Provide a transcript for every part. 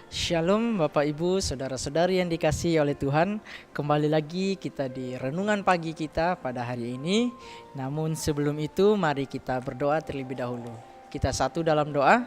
Shalom Bapak Ibu, Saudara-saudari yang dikasihi oleh Tuhan. Kembali lagi kita di renungan pagi kita pada hari ini. Namun sebelum itu mari kita berdoa terlebih dahulu. Kita satu dalam doa.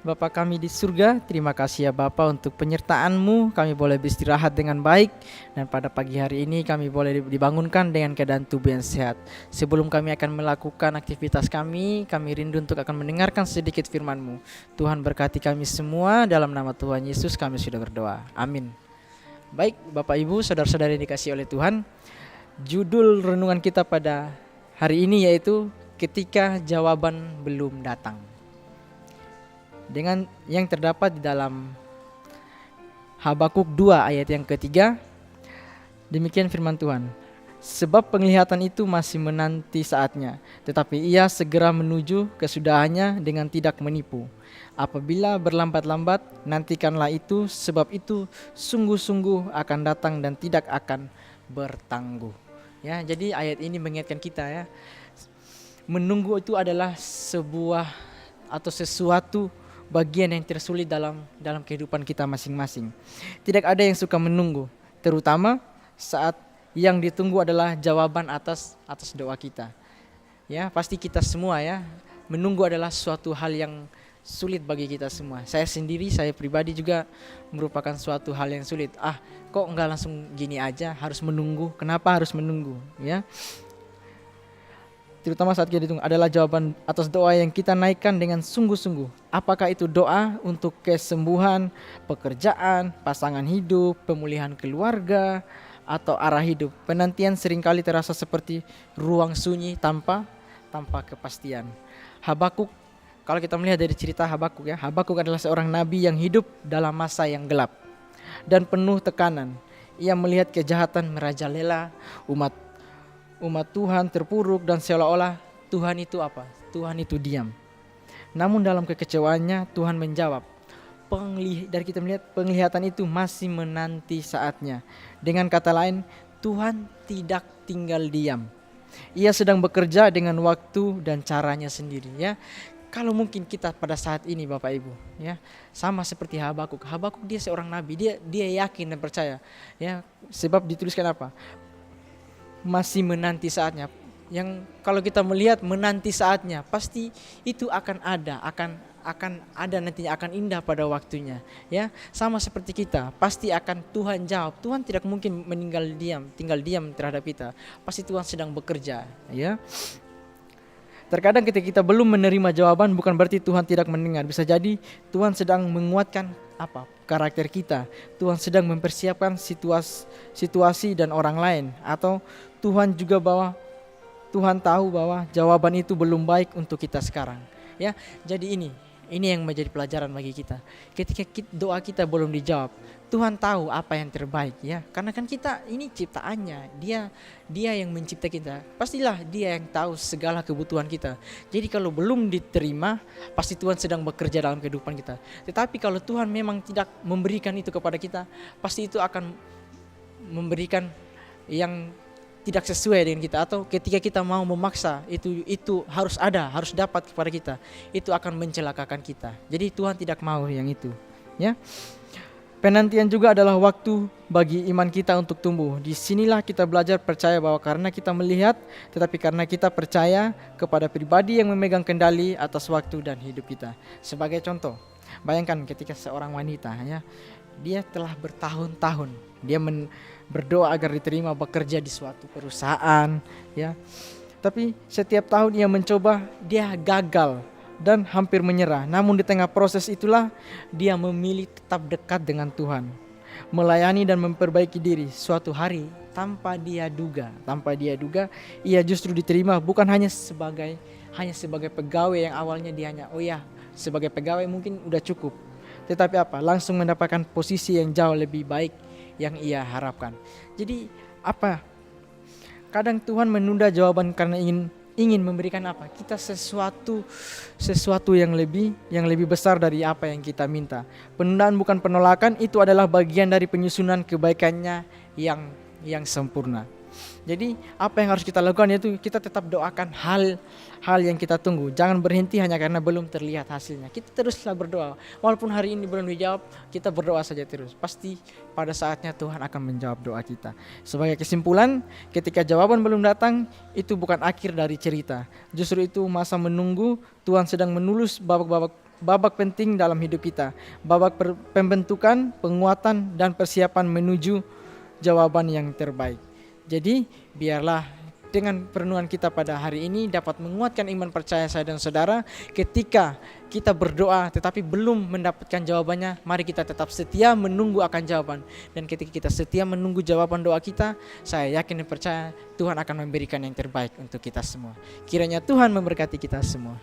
Bapa kami di surga, terima kasih ya Bapa untuk penyertaan-Mu. Kami boleh beristirahat dengan baik. Dan pada pagi hari ini kami boleh dibangunkan dengan keadaan tubuh yang sehat. Sebelum kami akan melakukan aktivitas kami rindu untuk akan mendengarkan sedikit firman-Mu. Tuhan berkati kami semua, dalam nama Tuhan Yesus kami sudah berdoa. Amin. Baik Bapak Ibu, Saudara-saudari yang dikasihi oleh Tuhan. Judul renungan kita pada hari ini yaitu ketika jawaban belum datang. Dengan yang terdapat di dalam Habakuk 2 ayat yang ketiga. Demikian firman Tuhan. Sebab penglihatan itu masih menanti saatnya, tetapi ia segera menuju kesudahannya dengan tidak menipu. Apabila berlambat-lambat, nantikanlah itu, sebab itu sungguh-sungguh akan datang dan tidak akan bertangguh. Ya, jadi ayat ini mengingatkan kita ya, menunggu itu adalah sebuah atau sesuatu bagian yang tersulit dalam kehidupan kita masing-masing. Tidak ada yang suka menunggu, terutama saat yang ditunggu adalah jawaban atas doa kita. Ya, pasti kita semua ya, menunggu adalah suatu hal yang sulit bagi kita semua. Saya sendiri, saya pribadi juga merupakan suatu hal yang sulit. Kok enggak langsung gini aja, harus menunggu? Kenapa harus menunggu? Ya. Terutama saat kita ditunggu adalah jawaban atas doa yang kita naikkan dengan sungguh-sungguh. Apakah itu doa untuk kesembuhan, pekerjaan, pasangan hidup, pemulihan keluarga, atau arah hidup. Penantian seringkali terasa seperti ruang sunyi tanpa kepastian. Habakuk, kalau kita melihat dari cerita Habakuk ya, Habakuk adalah seorang nabi yang hidup dalam masa yang gelap dan penuh tekanan. Ia melihat kejahatan merajalela, umat Tuhan terpuruk dan seolah-olah Tuhan itu apa? Tuhan itu diam. Namun dalam kekecewaannya Tuhan menjawab. Dari kita melihat penglihatan itu masih menanti saatnya. Dengan kata lain, Tuhan tidak tinggal diam. Ia sedang bekerja dengan waktu dan caranya sendiri ya. Kalau mungkin kita pada saat ini Bapak Ibu ya, sama seperti Habakuk. Habakuk dia seorang nabi, dia yakin dan percaya ya, sebab dituliskan apa? Masih menanti saatnya. Yang kalau kita melihat menanti saatnya, pasti itu akan ada nantinya, akan indah pada waktunya ya. Sama seperti kita, pasti akan Tuhan jawab. Tuhan tidak mungkin tinggal diam terhadap kita. Pasti Tuhan sedang bekerja ya. Terkadang ketika kita belum menerima jawaban bukan berarti Tuhan tidak mendengar. Bisa jadi Tuhan sedang menguatkan karakter kita. Tuhan sedang mempersiapkan situasi dan orang lain, atau Tuhan juga Tuhan tahu bahwa jawaban itu belum baik untuk kita sekarang ya. Jadi ini yang menjadi pelajaran bagi kita. Ketika doa kita belum dijawab, Tuhan tahu apa yang terbaik ya. Karena kan kita ini ciptaannya, dia yang mencipta kita. Pastilah dia yang tahu segala kebutuhan kita. Jadi kalau belum diterima, pasti Tuhan sedang bekerja dalam kehidupan kita. Tetapi kalau Tuhan memang tidak memberikan itu kepada kita, pasti itu akan memberikan yang tidak sesuai dengan kita, atau ketika kita mau memaksa itu harus dapat kepada kita, itu akan mencelakakan kita. Jadi Tuhan tidak mau yang itu ya. Penantian juga adalah waktu bagi iman kita untuk tumbuh. Disinilah kita belajar percaya bahwa karena kita melihat, tetapi karena kita percaya kepada pribadi yang memegang kendali atas waktu dan hidup kita. Sebagai contoh, bayangkan ketika seorang wanita ya, dia telah bertahun-tahun dia berdoa agar diterima bekerja di suatu perusahaan ya. Tapi setiap tahun ia mencoba, dia gagal dan hampir menyerah. Namun di tengah proses itulah dia memilih tetap dekat dengan Tuhan, melayani dan memperbaiki diri. Suatu hari tanpa dia duga ia justru diterima, bukan hanya sebagai pegawai yang awalnya dia hanya sebagai pegawai mungkin udah cukup, tetapi langsung mendapatkan posisi yang jauh lebih baik yang ia harapkan. Jadi kadang Tuhan menunda jawaban karena ingin memberikan kita sesuatu yang lebih besar dari apa yang kita minta. Penundaan bukan penolakan, itu adalah bagian dari penyusunan kebaikannya yang sempurna. Jadi apa yang harus kita lakukan yaitu kita tetap doakan hal yang kita tunggu. Jangan berhenti hanya karena belum terlihat hasilnya. Kita teruslah berdoa. Walaupun hari ini belum dijawab, kita berdoa saja terus. Pasti pada saatnya Tuhan akan menjawab doa kita. Sebagai kesimpulan, ketika jawaban belum datang, itu bukan akhir dari cerita. Justru itu masa menunggu. Tuhan sedang menulis babak penting dalam hidup kita. Babak pembentukan, penguatan, dan persiapan menuju jawaban yang terbaik. Jadi biarlah dengan perenungan kita pada hari ini dapat menguatkan iman percaya saya dan saudara. Ketika kita berdoa tetapi belum mendapatkan jawabannya, mari kita tetap setia menunggu akan jawaban. Dan ketika kita setia menunggu jawaban doa kita, saya yakin dan percaya Tuhan akan memberikan yang terbaik untuk kita semua. Kiranya Tuhan memberkati kita semua.